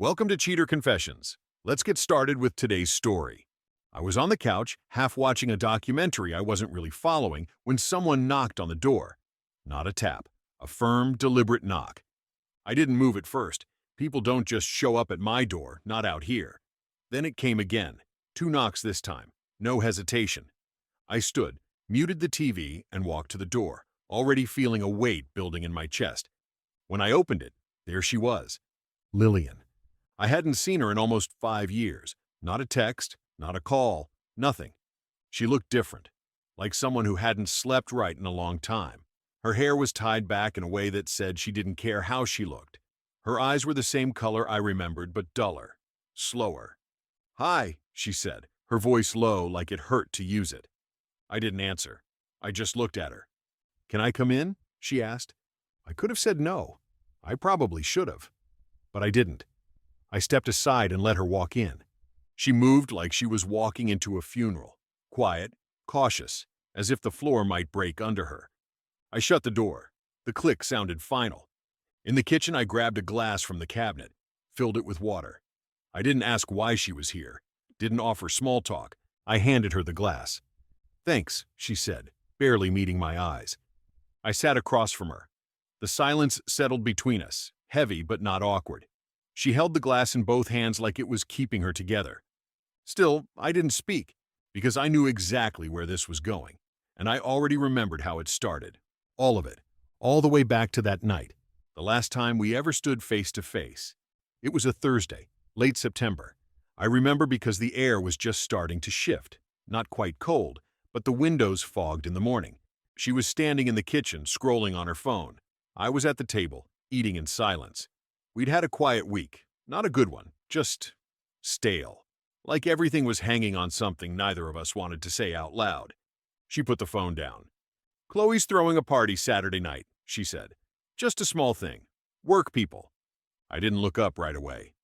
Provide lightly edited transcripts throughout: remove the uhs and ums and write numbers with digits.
Welcome to Cheater Confessions. Let's get started with today's story. I was on the couch, half watching a documentary I wasn't really following, when someone knocked on the door. Not a tap, a firm, deliberate knock. I didn't move at first. People don't just show up at my door, not out here. Then it came again. 2 knocks this time. No hesitation. I stood, muted the TV, and walked to the door, already feeling a weight building in my chest. When I opened it, there she was. Lilian. I hadn't seen her in almost 5 years. Not a text, not a call, nothing. She looked different, like someone who hadn't slept right in a long time. Her hair was tied back in a way that said she didn't care how she looked. Her eyes were the same color I remembered, but duller, slower. "Hi," she said, her voice low like it hurt to use it. I didn't answer. I just looked at her. "Can I come in?" she asked. I could have said no. I probably should have. But I didn't. I stepped aside and let her walk in. She moved like she was walking into a funeral, quiet, cautious, as if the floor might break under her. I shut the door. The click sounded final. In the kitchen, I grabbed a glass from the cabinet, filled it with water. I didn't ask why she was here, didn't offer small talk. I handed her the glass. "Thanks," she said, barely meeting my eyes. I sat across from her. The silence settled between us, heavy but not awkward. She held the glass in both hands like it was keeping her together. Still, I didn't speak, because I knew exactly where this was going, and I already remembered how it started. All of it, all the way back to that night, the last time we ever stood face to face. It was a Thursday, late September. I remember because the air was just starting to shift, not quite cold, but the windows fogged in the morning. She was standing in the kitchen, scrolling on her phone. I was at the table, eating in silence. We'd had a quiet week, not a good one, just stale. Like everything was hanging on something neither of us wanted to say out loud. She put the phone down. "Chloe's throwing a party Saturday night," she said. "Just a small thing. Work people." I didn't look up right away.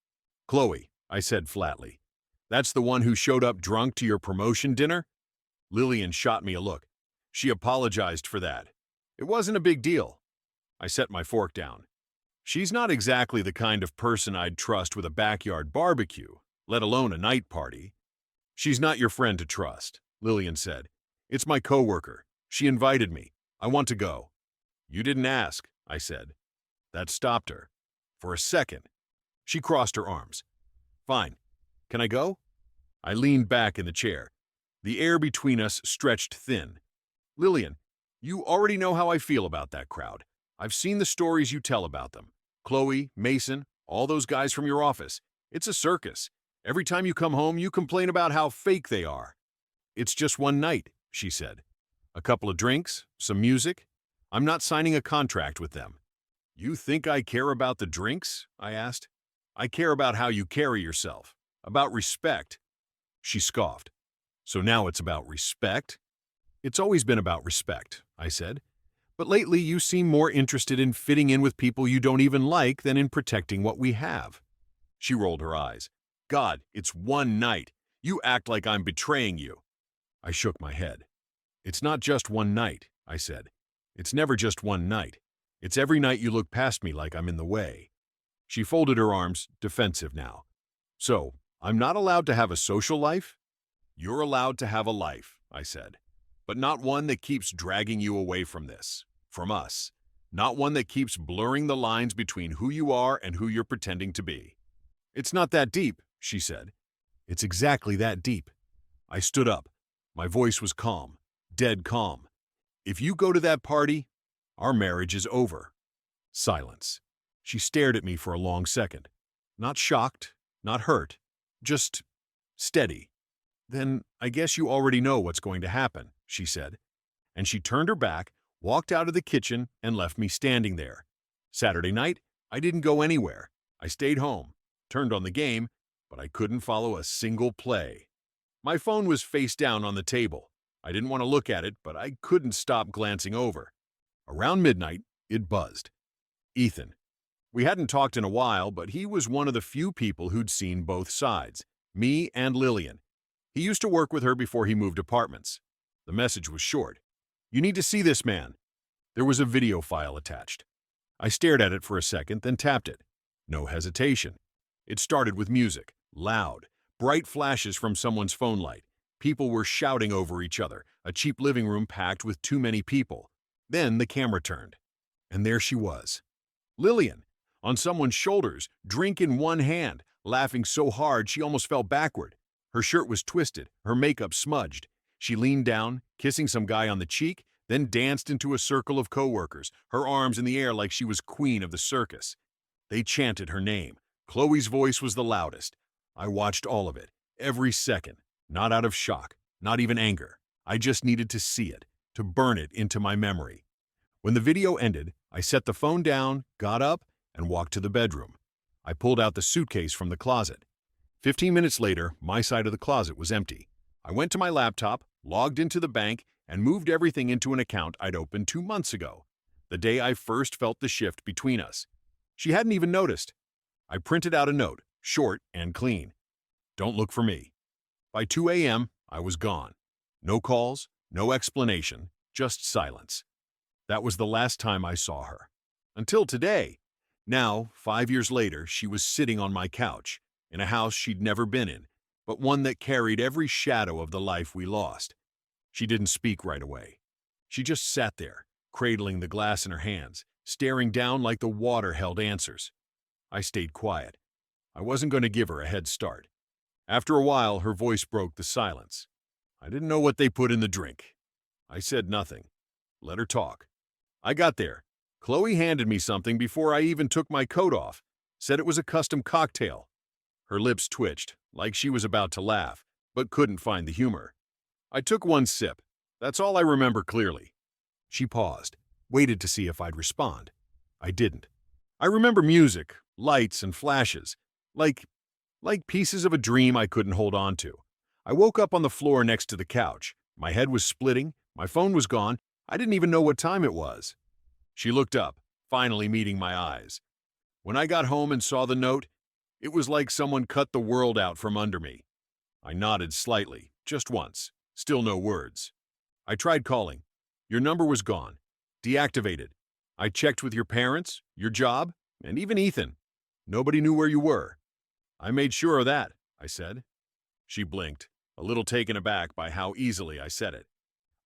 "Chloe," I said flatly. "That's the one who showed up drunk to your promotion dinner?" Lilian shot me a look. She apologized for that. "It wasn't a big deal." I set my fork down. "She's not exactly the kind of person I'd trust with a backyard barbecue, let alone a night party." "She's not your friend to trust," Lilian said. "It's my coworker. She invited me. I want to go." "You didn't ask," I said. That stopped her. For a second. She crossed her arms. "Fine. Can I go?" I leaned back in the chair. The air between us stretched thin. "Lilian, you already know how I feel about that crowd. I've seen the stories you tell about them. Chloe, Mason, all those guys from your office. It's a circus. Every time you come home, you complain about how fake they are." "It's just one night," she said. "A couple of drinks, some music. I'm not signing a contract with them." "You think I care about the drinks?" I asked. "I care about how you carry yourself, about respect." She scoffed. "So now it's about respect?" "It's always been about respect," I said. "But lately you seem more interested in fitting in with people you don't even like than in protecting what we have." She rolled her eyes. "God, it's one night. You act like I'm betraying you." I shook my head. "It's not just one night," I said. "It's never just one night. It's every night you look past me like I'm in the way." She folded her arms, defensive now. "So, I'm not allowed to have a social life?" "You're allowed to have a life," I said. "But not one that keeps dragging you away from this, from us. Not one that keeps blurring the lines between who you are and who you're pretending to be." "It's not that deep," she said. "It's exactly that deep." I stood up. My voice was calm, dead calm. "If you go to that party, our marriage is over." Silence. She stared at me for a long second. Not shocked, not hurt, just steady. "Then I guess you already know what's going to happen," she said. And she turned her back, walked out of the kitchen, and left me standing there. Saturday night, I didn't go anywhere. I stayed home, turned on the game, but I couldn't follow a single play. My phone was face down on the table. I didn't want to look at it, but I couldn't stop glancing over. Around midnight, it buzzed. Ethan. We hadn't talked in a while, but he was one of the few people who'd seen both sides, me and Lilian. He used to work with her before he moved apartments. The message was short. "You need to see this man." There was a video file attached. I stared at it for a second, then tapped it. No hesitation. It started with music, loud, bright flashes from someone's phone light. People were shouting over each other, a cheap living room packed with too many people. Then the camera turned, and there she was. Lilian, on someone's shoulders, drink in one hand, laughing so hard she almost fell backward. Her shirt was twisted, her makeup smudged. She leaned down, kissing some guy on the cheek, then danced into a circle of coworkers, her arms in the air like she was queen of the circus. They chanted her name. Chloe's voice was the loudest. I watched all of it, every second, not out of shock, not even anger. I just needed to see it, to burn it into my memory. When the video ended, I set the phone down, got up, and walked to the bedroom. I pulled out the suitcase from the closet. 15 minutes later, my side of the closet was empty. I went to my laptop, logged into the bank, and moved everything into an account I'd opened 2 months ago, the day I first felt the shift between us. She hadn't even noticed. I printed out a note, short and clean. Don't look for me. By 2 a.m., I was gone. No calls, no explanation, just silence. That was the last time I saw her. Until today. Now, 5 years later, she was sitting on my couch, in a house she'd never been in, but one that carried every shadow of the life we lost. She didn't speak right away. She just sat there, cradling the glass in her hands, staring down like the water held answers. I stayed quiet. I wasn't going to give her a head start. After a while, her voice broke the silence. I didn't know what they put in the drink. I said nothing. Let her talk. I got there. Chloe handed me something before I even took my coat off, said it was a custom cocktail. Her lips twitched, like she was about to laugh, but couldn't find the humor. I took one sip. That's all I remember clearly. She paused, waited to see if I'd respond. I didn't. I remember music, lights, and flashes, like pieces of a dream I couldn't hold on to. I woke up on the floor next to the couch. My head was splitting, my phone was gone, I didn't even know what time it was. She looked up, finally meeting my eyes. When I got home and saw the note, it was like someone cut the world out from under me. I nodded slightly, just once, still no words. I tried calling. Your number was gone, deactivated. I checked with your parents, your job, and even Ethan. Nobody knew where you were. I made sure of that, I said. She blinked, a little taken aback by how easily I said it.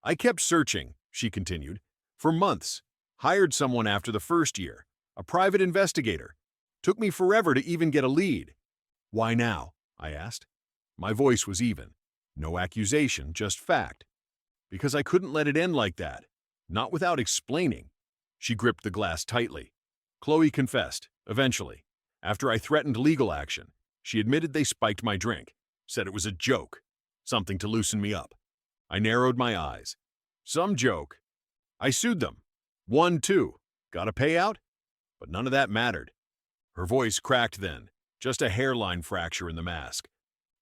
I kept searching, she continued, for months. Hired someone after the first year, a private investigator. Took me forever to even get a lead. Why now? I asked. My voice was even. No accusation, just fact. Because I couldn't let it end like that. Not without explaining. She gripped the glass tightly. Chloe confessed, eventually. After I threatened legal action, she admitted they spiked my drink. Said it was a joke. Something to loosen me up. I narrowed my eyes. Some joke. I sued them. Won too. Got a payout? But none of that mattered. Her voice cracked then, just a hairline fracture in the mask.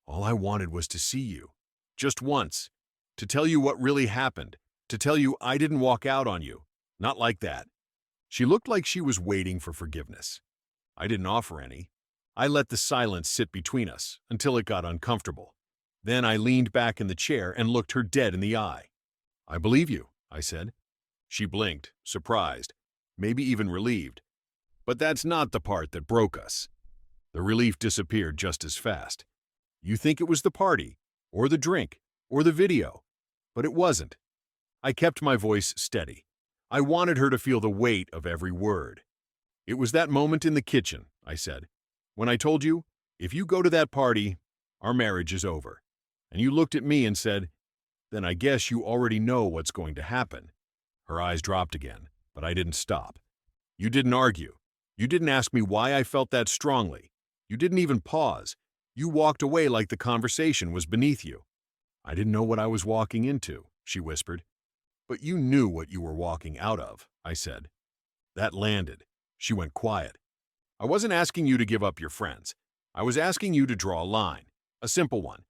All I wanted was to see you. Just once. To tell you what really happened. To tell you I didn't walk out on you. Not like that. She looked like she was waiting for forgiveness. I didn't offer any. I let the silence sit between us until it got uncomfortable. Then I leaned back in the chair and looked her dead in the eye. I believe you, I said. She blinked, surprised, maybe even relieved. But that's not the part that broke us. The relief disappeared just as fast. You think it was the party, or the drink, or the video, but it wasn't. I kept my voice steady. I wanted her to feel the weight of every word. It was that moment in the kitchen, I said, when I told you, if you go to that party, our marriage is over. And you looked at me and said, then I guess you already know what's going to happen. Her eyes dropped again, but I didn't stop. You didn't argue. You didn't ask me why I felt that strongly. You didn't even pause. You walked away like the conversation was beneath you. I didn't know what I was walking into, she whispered. But you knew what you were walking out of, I said. That landed. She went quiet. I wasn't asking you to give up your friends. I was asking you to draw a line, a simple one,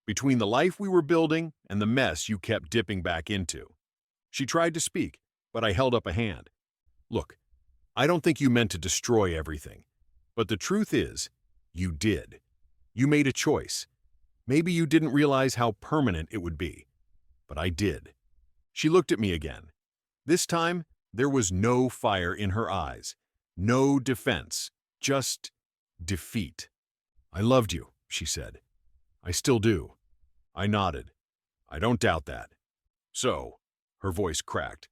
between the life we were building and the mess you kept dipping back into. She tried to speak, but I held up a hand. Look, I don't think you meant to destroy everything. But the truth is, you did. You made a choice. Maybe you didn't realize how permanent it would be. But I did. She looked at me again. This time, there was no fire in her eyes. No defense. Just defeat. I loved you, she said. I still do. I nodded. I don't doubt that. So, her voice cracked.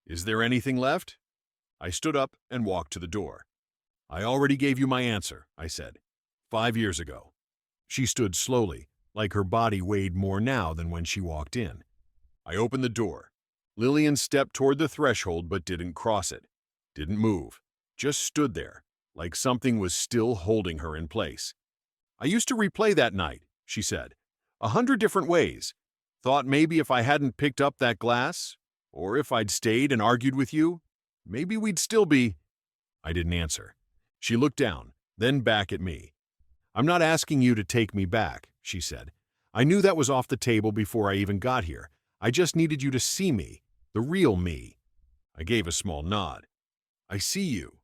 Is there anything left? I stood up and walked to the door. I already gave you my answer, I said. 5 years ago. She stood slowly, like her body weighed more now than when she walked in. I opened the door. Lilian stepped toward the threshold but didn't cross it. Didn't move. Just stood there, like something was still holding her in place. I used to replay that night, she said. 100 different ways. Thought maybe if I hadn't picked up that glass, or if I'd stayed and argued with you, maybe we'd still be. I didn't answer. She looked down, then back at me. I'm not asking you to take me back, she said. I knew that was off the table before I even got here. I just needed you to see me, the real me. I gave a small nod. I see you.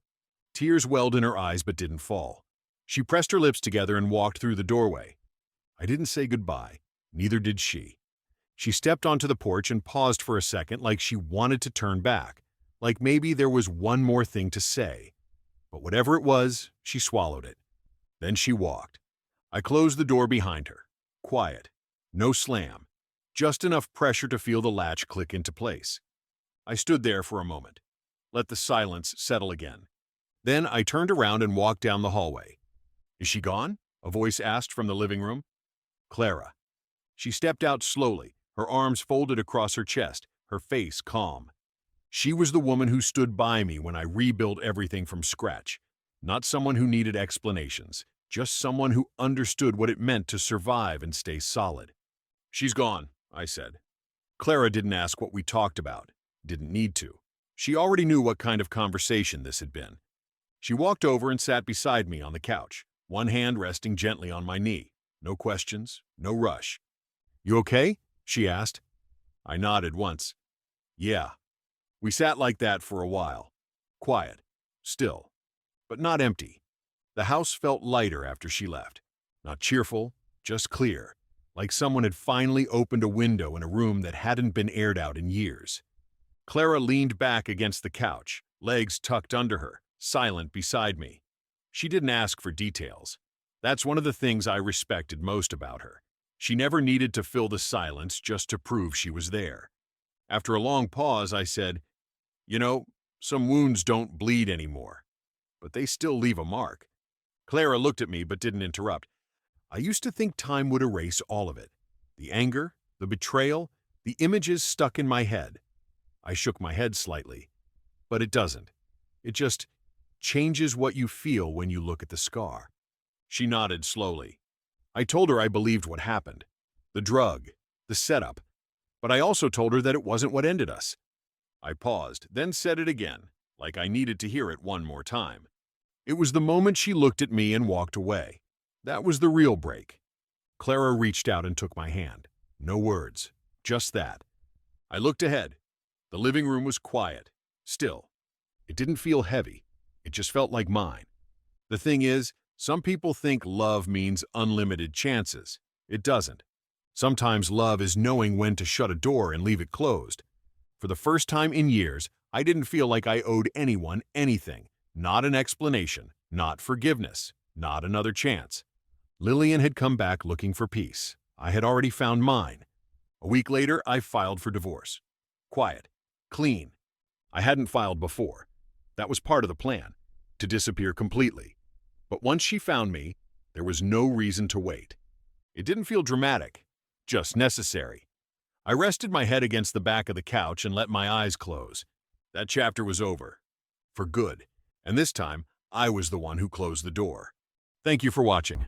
Tears welled in her eyes but didn't fall. She pressed her lips together and walked through the doorway. I didn't say goodbye, neither did she. She stepped onto the porch and paused for a second like she wanted to turn back, like maybe there was one more thing to say. But whatever it was, she swallowed it. Then she walked. I closed the door behind her. Quiet. No slam. Just enough pressure to feel the latch click into place. I stood there for a moment. Let the silence settle again. Then I turned around and walked down the hallway. Is she gone? A voice asked from the living room. Clara. She stepped out slowly, her arms folded across her chest, her face calm. She was the woman who stood by me when I rebuilt everything from scratch. Not someone who needed explanations, just someone who understood what it meant to survive and stay solid. She's gone, I said. Clara didn't ask what we talked about. Didn't need to. She already knew what kind of conversation this had been. She walked over and sat beside me on the couch, one hand resting gently on my knee. No questions, no rush. You okay? She asked. I nodded once. Yeah. We sat like that for a while. Quiet. Still. But not empty. The house felt lighter after she left. Not cheerful, just clear. Like someone had finally opened a window in a room that hadn't been aired out in years. Clara leaned back against the couch, legs tucked under her, silent beside me. She didn't ask for details. That's one of the things I respected most about her. She never needed to fill the silence just to prove she was there. After a long pause, I said, You know, some wounds don't bleed anymore, but they still leave a mark. Clara looked at me but didn't interrupt. I used to think time would erase all of it. The anger, the betrayal, the images stuck in my head. I shook my head slightly. But it doesn't. It just changes what you feel when you look at the scar. She nodded slowly. I told her I believed what happened. The drug, the setup. But I also told her that it wasn't what ended us. I paused, then said it again, like I needed to hear it one more time. It was the moment she looked at me and walked away. That was the real break. Clara reached out and took my hand. No words, just that. I looked ahead. The living room was quiet, still. It didn't feel heavy. It just felt like mine. The thing is, some people think love means unlimited chances. It doesn't. Sometimes love is knowing when to shut a door and leave it closed. For the first time in years, I didn't feel like I owed anyone anything. Not an explanation, not forgiveness, not another chance. Lilian had come back looking for peace. I had already found mine. A week later, I filed for divorce. Quiet. Clean. I hadn't filed before. That was part of the plan, to disappear completely. But once she found me, there was no reason to wait. It didn't feel dramatic, just necessary. I rested my head against the back of the couch and let my eyes close. That chapter was over. For good. And this time, I was the one who closed the door. Thank you for watching.